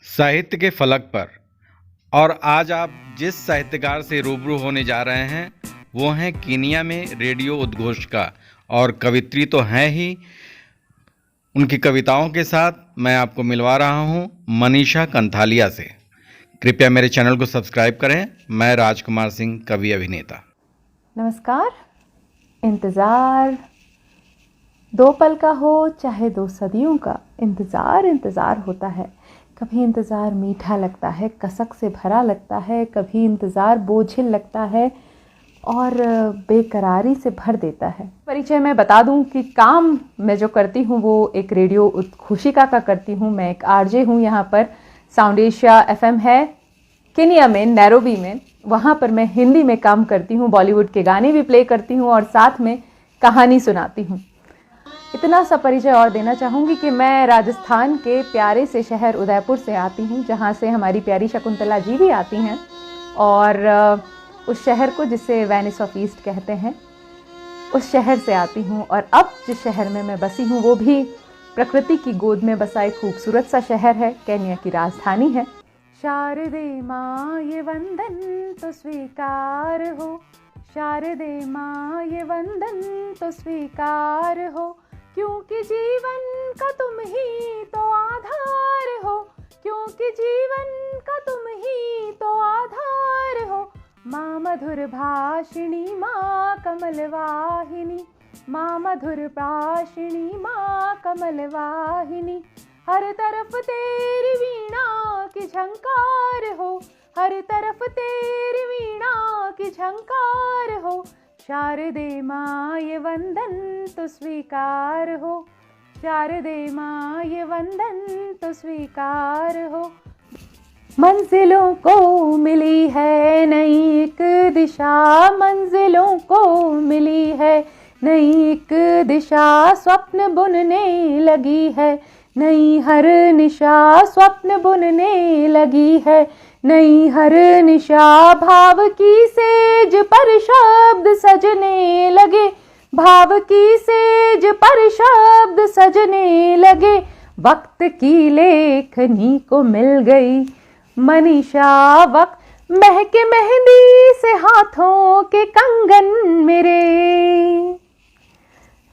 साहित्य के फलक पर। और आज आप जिस साहित्यकार से रूबरू होने जा रहे हैं वो हैं कीनिया में रेडियो उद्घोषका और कवित्री तो हैं ही। उनकी कविताओं के साथ मैं आपको मिलवा रहा हूं मनीषा कंथालिया से। कृपया मेरे चैनल को सब्सक्राइब करें। मैं राजकुमार सिंह, कवि अभिनेता। नमस्कार। इंतज़ार 2 पल का हो चाहे 2 सदियों का, इंतज़ार होता है। कभी इंतज़ार मीठा लगता है, कसक से भरा लगता है, कभी इंतज़ार बोझिल लगता है और बेकरारी से भर देता है। परिचय मैं बता दूं कि काम मैं जो करती हूं वो एक रेडियो उद्घोषिका का करती हूं। मैं एक आरजे हूं। यहाँ पर साउंड एशिया FM है केनिया में, नैरोबी में। वहाँ पर मैं हिंदी में काम करती हूँ, बॉलीवुड के गाने भी प्ले करती हूँ और साथ में कहानी सुनाती हूँ। इतना सा परिचय और देना चाहूँगी कि मैं राजस्थान के प्यारे से शहर उदयपुर से आती हूँ, जहाँ से हमारी प्यारी शकुंतला जी भी आती हैं। और उस शहर को जिसे वेनिस ऑफ ईस्ट कहते हैं, उस शहर से आती हूँ। और अब जिस शहर में मैं बसी हूँ वो भी प्रकृति की गोद में बसा एक खूबसूरत सा शहर है, केनिया की राजधानी है। शारदे माँ ये वंदन तो स्वीकार हो, शारदे माँ ये वंदन तो स्वीकार हो, क्योंकि जीवन का तुम ही तो आधार हो, क्योंकि जीवन का तुम ही तो आधार हो। माँ मधुर भाषिणी माँ कमल वाहिनी, माँ मधुर भाषिणी माँ कमल वाहिनी, हर तरफ तेरी वीणा की झंकार हो, हर तरफ तेरी वीणा की झंकार हो। शारदे माँ ये वंदन तो स्वीकार हो, शारदे माँ ये वंदन तो स्वीकार हो। मंजिलों को मिली है नई एक दिशा, मंजिलों को मिली है नई एक दिशा, स्वप्न बुनने लगी है नई हर निशा, स्वप्न बुनने लगी है नई हर निशा। भाव की सेज पर शब्द सजने लगे, भाव की सेज पर शब्द सजने लगे, वक्त की लेखनी को मिल गई मनीषा। वक्त महके मेहंदी से हाथों के कंगन मेरे,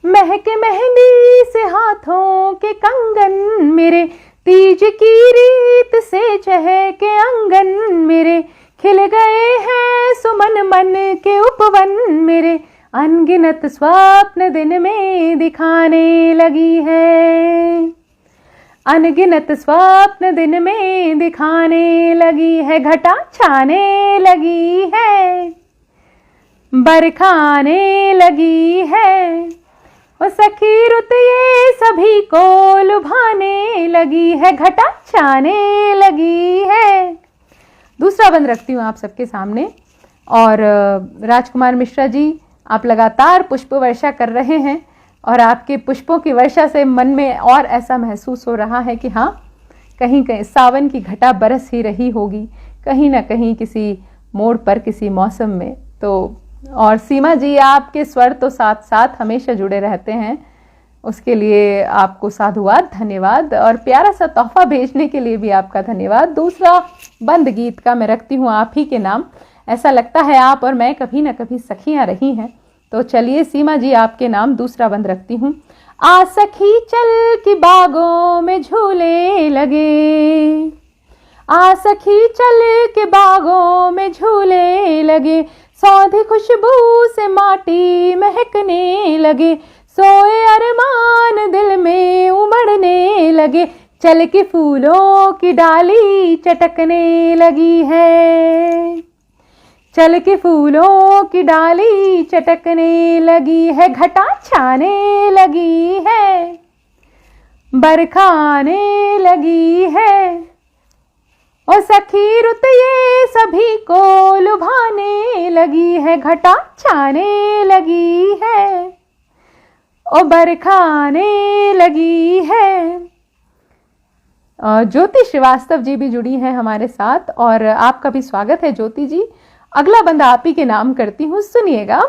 महके मेहंदी से हाथों के कंगन मेरे, तीज की रीत से चहके अंगन मेरे, खिल गए हैं सुमन मन के उपवन मेरे, अनगिनत स्वप्न दिन में दिखाने लगी है, अनगिनत स्वप्न दिन में दिखाने लगी है। घटा छाने लगी है, बरखा आने लगी है, ओ सखी रुत ये सभी को लुभाने लगी है, घटा छाने लगी है। दूसरा बंद रखती हूँ आप सबके सामने। और राजकुमार मिश्रा जी, आप लगातार पुष्प वर्षा कर रहे हैं और आपके पुष्पों की वर्षा से मन में और ऐसा महसूस हो रहा है कि हाँ, कहीं कहीं सावन की घटा बरस ही रही होगी, कहीं ना कहीं किसी मोड़ पर, किसी मौसम में। तो और सीमा जी, आपके स्वर तो साथ साथ हमेशा जुड़े रहते हैं, उसके लिए आपको साधुवाद, धन्यवाद। और प्यारा सा तोहफा भेजने के लिए भी आपका धन्यवाद। दूसरा बंद गीत का मैं रखती हूँ आप ही के नाम। ऐसा लगता है आप और मैं कभी ना कभी सखियाँ रही हैं। तो चलिए सीमा जी, आपके नाम दूसरा बंद रखती हूँ। आ सखी चल की बागों में झूले लगे, आ सखी चल के बागों में झूले लगे, सौंधी खुशबू से माटी महकने लगे, सोए अरमान दिल में उमड़ने लगे, चल के फूलों की डाली चटकने लगी है, चल के फूलों की डाली चटकने लगी है, घटा छाने लगी है, बरखा आने लगी है, ओ सखी रुत ये सभी को लुभाने लगी है, घटा छाने लगी है, ओ बरखा आने लगी है। ज्योति श्रीवास्तव जी भी जुड़ी हैं हमारे साथ और आपका भी स्वागत है ज्योति जी। अगला बंदा आप ही के नाम करती हूँ, सुनिएगा।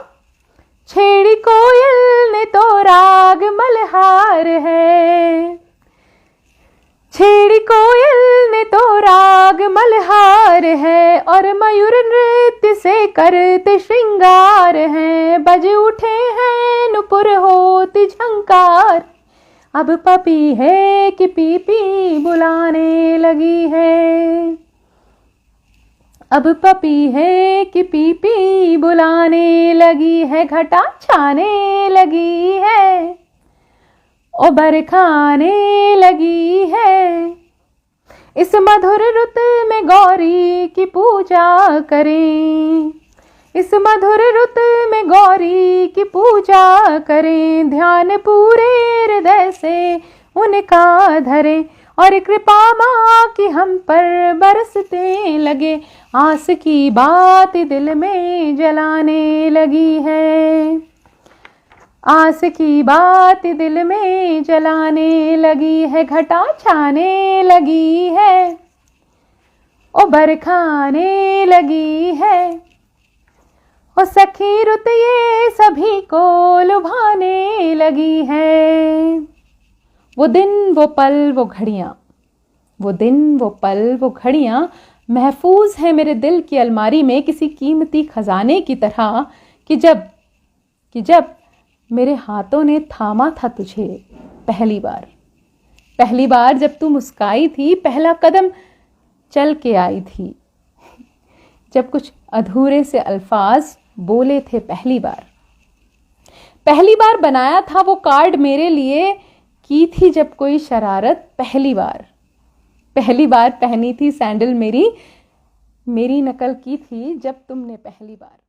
छेड़ी कोयल ने तो राग मल्हार है, छेड़ी कोयल ने तो हार है और मयूर नृत्य से करते श्रृंगार हैं, बज उठे हैं नुपुर होती झंकार। अब पपी है कि पीपी बुलाने लगी है, अब पपी है कि पीपी बुलाने लगी है, घटा छाने लगी है और बरखाने लगी है। इस मधुर रुत में गौरी की पूजा करें, इस मधुर रुत में गौरी की पूजा करें, ध्यान पूरे हृदय से उनका धरें और कृपा माँ की हम पर बरसते लगे। आस की बात दिल में जलाने लगी है, आस की बात दिल में जलाने लगी है, घटा छाने लगी है और बरखाने लगी है। और सखी रुत ये सभी को लुभाने लगी है। वो दिन वो पल वो घड़ियाँ, वो दिन वो पल वो घड़ियाँ महफूज है मेरे दिल की अलमारी में किसी कीमती खजाने की तरह, कि जब मेरे हाथों ने थामा था तुझे पहली बार, पहली बार जब तू मुस्काई थी, पहला कदम चल के आई थी, जब कुछ अधूरे से अल्फाज बोले थे पहली बार बनाया था वो कार्ड मेरे लिए, की थी जब कोई शरारत पहली बार पहनी थी सैंडल मेरी नकल की थी जब तुमने पहली बार।